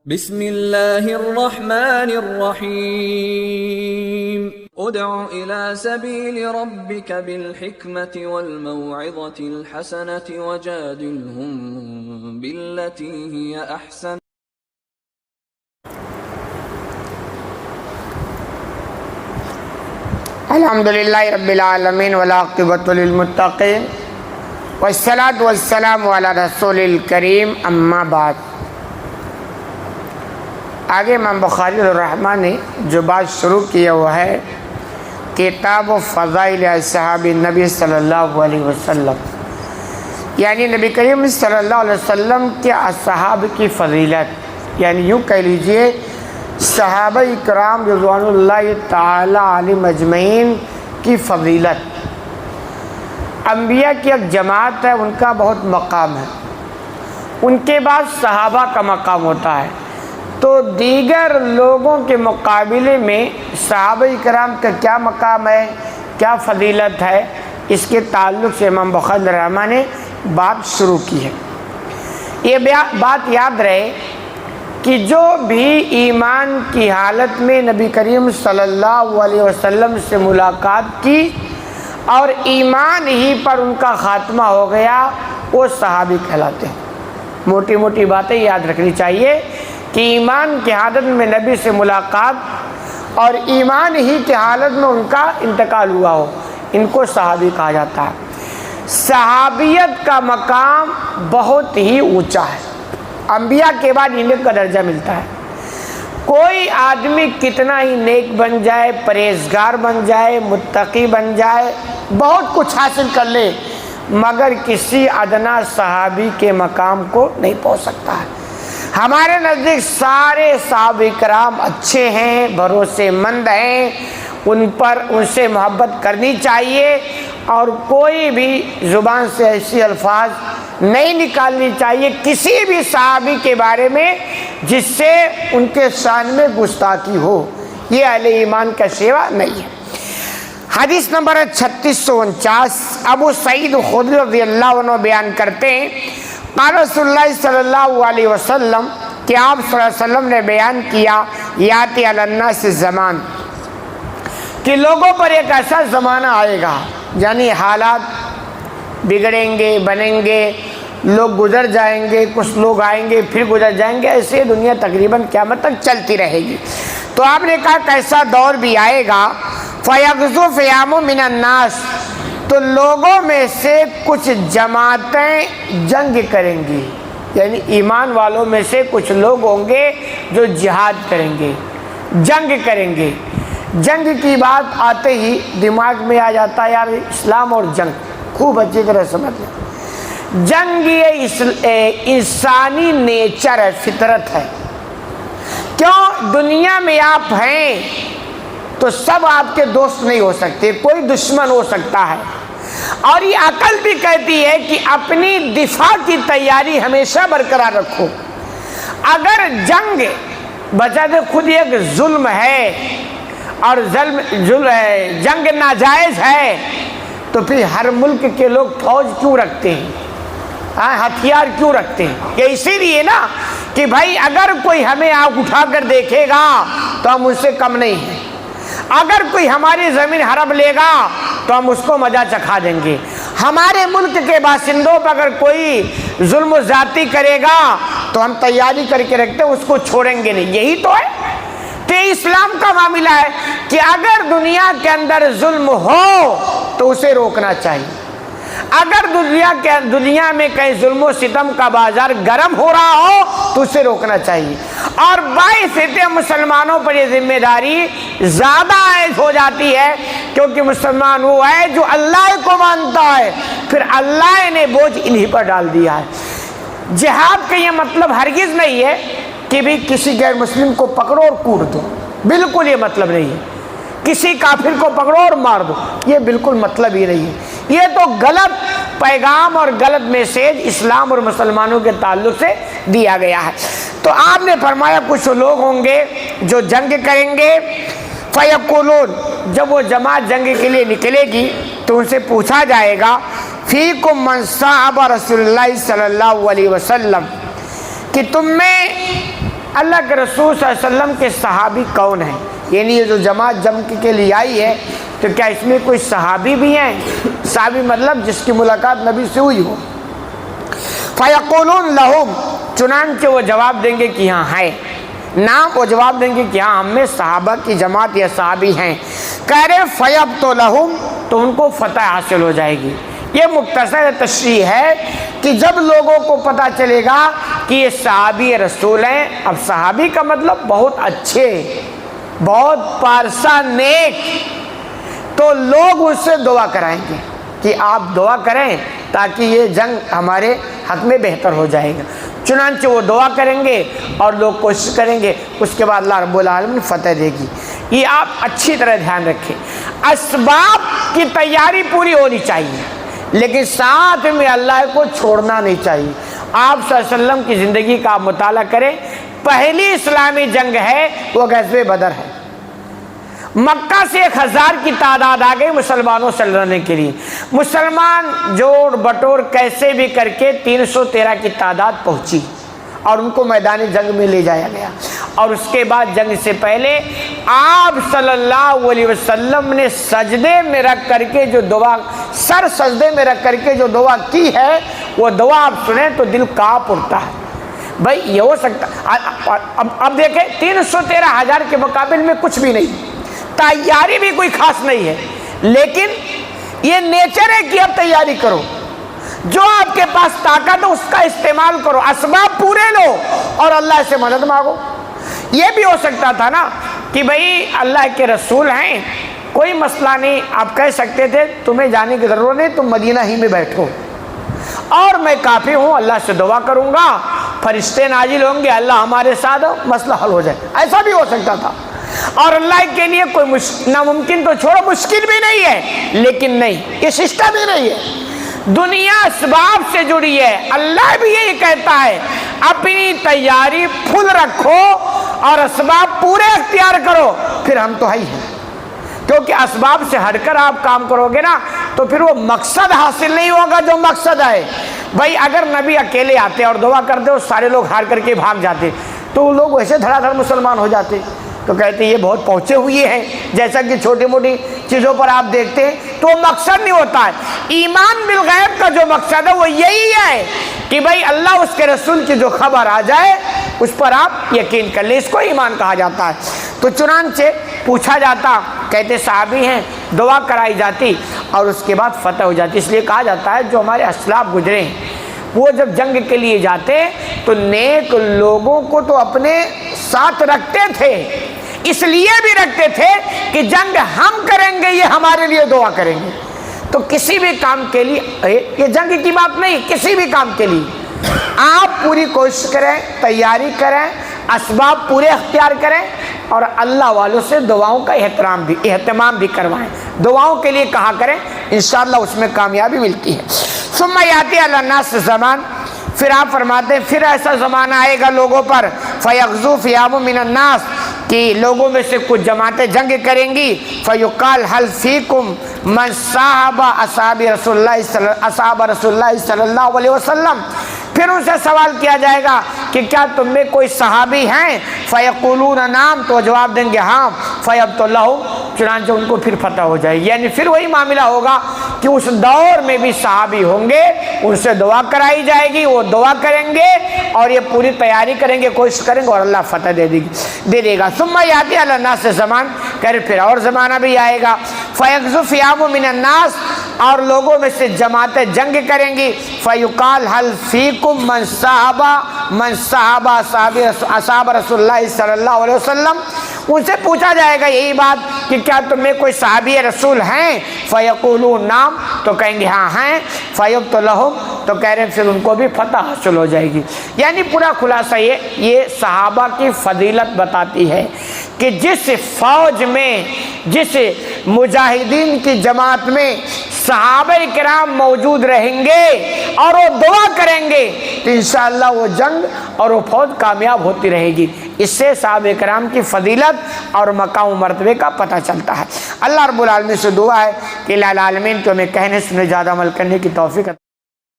بسم اللہ الرحمن الرحیم ادع الى سبیل ربک بالحکمت والموعظة الحسنة وجادلهم باللتی ہی احسن الحمدللہ رب العالمین والعاقبۃ للمتقین والصلاۃ والسلام علی رسول الکریم اما بعد۔ آگے امام بخاری الرحمٰن نے جو بات شروع کی ہے وہ ہے کتاب و فضائل اصحاب نبی صلی اللہ علیہ وسلم، یعنی نبی کریم صلی اللہ علیہ وسلم کے اصحاب کی فضیلت، یعنی یوں کہہ لیجئے صحابہ اکرام رضوان اللہ تعالی علیہم اجمعین کی فضیلت۔ انبیاء کی ایک جماعت ہے، ان کا بہت مقام ہے، ان کے بعد صحابہ کا مقام ہوتا ہے، تو دیگر لوگوں کے مقابلے میں صحابہ اکرام کا کیا مقام ہے، کیا فضیلت ہے، اس کے تعلق سے امام بخاری الرحمٰن نے بات شروع کی ہے۔ یہ بات یاد رہے کہ جو بھی ایمان کی حالت میں نبی کریم صلی اللہ علیہ وسلم سے ملاقات کی اور ایمان ہی پر ان کا خاتمہ ہو گیا، وہ صحابی کہلاتے ہیں۔ موٹی موٹی باتیں یاد رکھنی چاہیے کہ ایمان کی حالت میں نبی سے ملاقات اور ایمان ہی کی حالت میں ان کا انتقال ہوا ہو، ان کو صحابی کہا جاتا ہے۔ صحابیت کا مقام بہت ہی اونچا ہے، انبیاء کے بعد انہیں کا درجہ ملتا ہے۔ کوئی آدمی کتنا ہی نیک بن جائے، پرہیزگار بن جائے، متقی بن جائے، بہت کچھ حاصل کر لے، مگر کسی ادنا صحابی کے مقام کو نہیں پہنچ سکتا ہے۔ ہمارے نزدیک سارے صحابہ کرام اچھے ہیں، بھروسے مند ہیں، ان سے محبت کرنی چاہیے، اور کوئی بھی زبان سے ایسی الفاظ نہیں نکالنی چاہیے کسی بھی صحابی کے بارے میں جس سے ان کے شان میں گستاخی ہو، یہ اہل ایمان کا شیوا نہیں ہے۔ حدیث نمبر 3649، ابو سعید خدری رضی اللہ عنہ بیان کرتے ہیں، قال رسول اللہ صلی اللہ علیہ وسلم کہ آپ صلی اللہ علیہ وسلم نے بیان کیا، یاتی علی الناس زمان، کہ لوگوں پر ایک ایسا زمانہ آئے گا، یعنی حالات بگڑیں گے، بنیں گے، لوگ گزر جائیں گے، کچھ لوگ آئیں گے پھر گزر جائیں گے، ایسے دنیا تقریباً قیامت تک چلتی رہے گی۔ تو آپ نے کہا کیسا دور بھی آئے گا، فَيَغْزُو فِيَامٌ مِّنَ النَّاسِ، تو لوگوں میں سے کچھ جماعتیں جنگ کریں گی، یعنی ایمان والوں میں سے کچھ لوگ ہوں گے جو جہاد کریں گے، جنگ کریں گے۔ جنگ کی بات آتے ہی دماغ میں آ جاتا ہے یار اسلام اور جنگ، خوب اچھی طرح سمجھ لیں۔ جنگ یہ انسانی نیچر ہے، فطرت ہے۔ کیوں؟ دنیا میں آپ ہیں تو سب آپ کے دوست نہیں ہو سکتے، کوئی دشمن ہو سکتا ہے، اور یہ عقل بھی کہتی ہے کہ اپنی دفاع کی تیاری ہمیشہ برقرار رکھو۔ اگر جنگ بجد خود ایک ظلم ہے اور جنگ ناجائز ہے تو پھر ہر ملک کے لوگ فوج کیوں رکھتے ہیں، ہتھیار کیوں رکھتے ہیں؟ یہ اسی لیے نا کہ بھائی اگر کوئی ہمیں آنکھ اٹھا کر دیکھے گا تو ہم اس سے کم نہیں ہیں، اگر کوئی ہماری زمین ہڑپ لے گا تو ہم اس کو مزہ چکھا دیں گے، ہمارے ملک کے باشندوں پر اگر کوئی ظلم و زیادتی کرے گا تو ہم تیاری کر کے رکھتے ہیں، اس کو چھوڑیں گے نہیں۔ یہی تو ہے، تو اسلام کا معاملہ ہے کہ اگر دنیا کے اندر ظلم ہو تو اسے روکنا چاہیے، اگر دنیا میں کہیں ظلم و ستم کا بازار گرم ہو رہا ہو تو اسے روکنا چاہیے، اور باعث مسلمانوں پر یہ ذمہ داری زیادہ عائد ہو جاتی ہے، کیونکہ مسلمان وہ ہے جو اللہ کو مانتا ہے، پھر اللہ نے بوجھ انہی پر ڈال دیا ہے۔ جہاد کا یہ مطلب ہرگز نہیں ہے کہ بھی کسی غیر مسلم کو پکڑو اور کوڑ دو، بالکل یہ مطلب نہیں ہے۔ کسی کافر کو پکڑو اور مار دو، یہ بالکل مطلب ہی نہیں ہے۔ یہ تو غلط پیغام اور غلط میسیج اسلام اور مسلمانوں کے تعلق سے دیا گیا ہے۔ تو آپ نے فرمایا کچھ لوگ ہوں گے جو جنگ کریں گے، فَيَقُولُونَ، جب وہ جماعت جنگ کے لیے نکلے گی تو ان سے پوچھا جائے گا، فِيكُم مَّن صَحَبَ رسول اللہ صلی اللہ علیہ وسلم، کہ تم میں اللہ کے رسول صلی اللہ علیہ وسلم کے صحابی کون ہیں، یعنی یہ جو جماعت جم کے لیے آئی ہے تو کیا اس میں کوئی صحابی بھی ہیں؟ صحابی مطلب جس کی ملاقات نبی سے ہوئی ہو۔ فَيَقُولُونَ لَهُمْ، چنانچہ وہ جواب دیں گے کہ ہاں ہے، نام وہ جواب دیں گے کہ ہاں ہم میں صحابہ کی جماعت یا صحابی ہیں۔ کہہ رہے فَيَبْتُ لَهُمْ، تو ان کو فتح حاصل ہو جائے گی۔ یہ مختصر تشریح ہے کہ جب لوگوں کو پتہ چلے گا کہ یہ صحابی رسول ہیں، اب صحابی کا مطلب بہت اچھے، بہت پارسا، نیک، تو لوگ اس سے دعا کرائیں گے کہ آپ دعا کریں تاکہ یہ جنگ ہمارے حق میں بہتر ہو جائے گا۔ چنانچہ وہ دعا کریں گے اور لوگ کوشش کریں گے، اس کے بعد اللہ رب العالمین فتح دے گی۔ یہ آپ اچھی طرح دھیان رکھیں، اسباب کی تیاری پوری ہونی چاہیے، لیکن ساتھ میں اللہ کو چھوڑنا نہیں چاہیے۔ آپ صلی اللہ علیہ وسلم کی زندگی کا آپ مطالعہ کریں، پہلی اسلامی جنگ ہے وہ غزوہ بدر ہے۔ مکہ سے 1000 کی تعداد آ گئی مسلمانوں سے لڑنے کے لیے، مسلمان جوڑ بٹور کیسے بھی کر کے 313 کی تعداد پہنچی اور ان کو میدان جنگ میں لے جایا گیا۔ اور اس کے بعد جنگ سے پہلے آپ صلی اللہ علیہ وسلم نے سجدے میں رکھ کر کے جو دعا، سر سجدے میں رکھ کر کے جو دعا کی ہے، وہ دعا آپ سنیں تو دل کانپ اٹھتا ہے۔ بھائی یہ ہو سکتا، اب دیکھیں 313,000 کے مقابل میں کچھ بھی نہیں، تیاری بھی کوئی خاص نہیں ہے، لیکن یہ نیچر ہے کہ اب تیاری کرو، جو آپ کے پاس طاقت ہے اس کا استعمال کرو، اسباب پورے لو اور اللہ سے مدد مانگو۔ یہ بھی ہو سکتا تھا نا کہ بھئی اللہ کے رسول ہیں، کوئی مسئلہ نہیں، آپ کہہ سکتے تھے تمہیں جانے کی ضرورت نہیں، تم مدینہ ہی میں بیٹھو اور میں کافی ہوں، اللہ سے دعا کروں گا، فرشتے نازل ہوں گے، اللہ ہمارے ساتھ ہو، مسئلہ حل ہو جائے، ایسا بھی ہو سکتا تھا۔ اور اللہ کے لیے کوئی ناممکن تو چھوڑو، مشکل بھی نہیں ہے، لیکن نہیں، یہ سسٹم ہی نہیں ہے۔ دنیا اسباب سے جڑی ہے، اللہ بھی یہی کہتا ہے اپنی تیاری فل رکھو اور اسباب پورے اختیار کرو، پھر ہم تو ہی ہیں۔ کیونکہ اسباب سے ہٹ کر آپ کام کرو گے نا تو پھر وہ مقصد حاصل نہیں ہوگا جو مقصد ہے۔ بھائی اگر نبی اکیلے آتے اور دعا کرتے اور سارے لوگ ہار کر کے بھاگ جاتے تو لوگ ویسے دھڑا دھڑ مسلمان ہو جاتے، تو کہتے یہ بہت پہنچے ہوئے ہیں، جیسا کہ چھوٹی موٹی چیزوں پر آپ دیکھتے ہیں، تو وہ مقصد نہیں ہوتا ہے۔ ایمان بالغیب کا جو مقصد ہے وہ یہی ہے کہ بھائی اللہ اس کے رسول کی جو خبر آ جائے اس پر آپ یقین کر لیں، اس کو ایمان کہا جاتا ہے۔ تو چنانچہ پوچھا جاتا، کہتے صحابی ہیں، دعا کرائی جاتی اور اس کے بعد فتح ہو جاتی۔ اس لیے کہا جاتا ہے جو ہمارے اسلاف گزرے ہیں وہ جب جنگ کے لیے جاتے تو نیک لوگوں کو تو اپنے ساتھ رکھتے تھے، اس لیے بھی رکھتے تھے کہ جنگ ہم کریں گے، یہ ہمارے لیے دعا کریں گے۔ تو کسی بھی کام کے لیے، یہ جنگ کی بات نہیں، کسی بھی کام کے لیے آپ پوری کوشش کریں، تیاری کریں، اسباب پورے اختیار کریں اور اللہ والوں سے دعاؤں کا اہتمام بھی کروائیں، دعاؤں کے لیے کہا کریں، انشاءاللہ اس میں کامیابی ملتی ہے۔ ثم یاتی علی الناس زمان، پھر آپ فرماتے ہیں پھر ایسا زمانہ آئے گا لوگوں پر، فیغزو فیام من الناس، کہ لوگوں میں سے کچھ جماعتیں جنگ کریں گی، فیقال حل فیکم من صاحب اصحاب رسول اللہ صلی اللہ علیہ وسلم، پھر ان سے سوال کیا جائے گا کہ کیا تم میں کوئی صحابی ہیں؟ فیقولون نعم، تو جواب دیں گے ہاں، فیبت لہم، چنانچہ ان کو پھر فتح ہو جائے گی۔ یعنی پھر وہی معاملہ ہوگا کہ اس دور میں بھی صحابی ہوں گے، ان سے دعا کرائی جائے گی، وہ دعا کریں گے اور یہ پوری تیاری کریں گے، کوشش کریں گے اور اللہ فتح دے دے گا۔ ثم یاتی علی الناس زمان، کہ پھر اور زمانہ بھی آئے گا، فیغزو فیام من الناس، اور لوگوں میں سے جماعتیں جنگ کریں گی، فیقال حل فیکم من صحابہ اصحاب رسول اللہ صلی اللہ علیہ وسلم، ان سے پوچھا جائے گا یہی بات کہ کیا تم میں کوئی صحابی رسول ہیں؟ فیقولون نعم، تو کہیں گے ہاں ہیں، فیبت لہم، تو کہہ رہے ہیں پھر ان کو بھی فتح حاصل ہو جائے گی۔ یعنی پورا خلاصہ یہ صحابہ کی فضیلت بتاتی ہے کہ جس فوج میں، جس مجاہدین کی جماعت میں صحابہ کرام موجود رہیں گے اور وہ دعا کریں گے تو انشاءاللہ وہ جنگ اور وہ فوج کامیاب ہوتی رہے گی۔ اس سے صحابہ کرام کی فضیلت اور مقام و مرتبے کا پتہ چلتا ہے۔ اللہ رب العالمین سے دعا ہے کہ الہ العالمین کو ہمیں کہنے سنے زیادہ عمل کرنے کی توفیق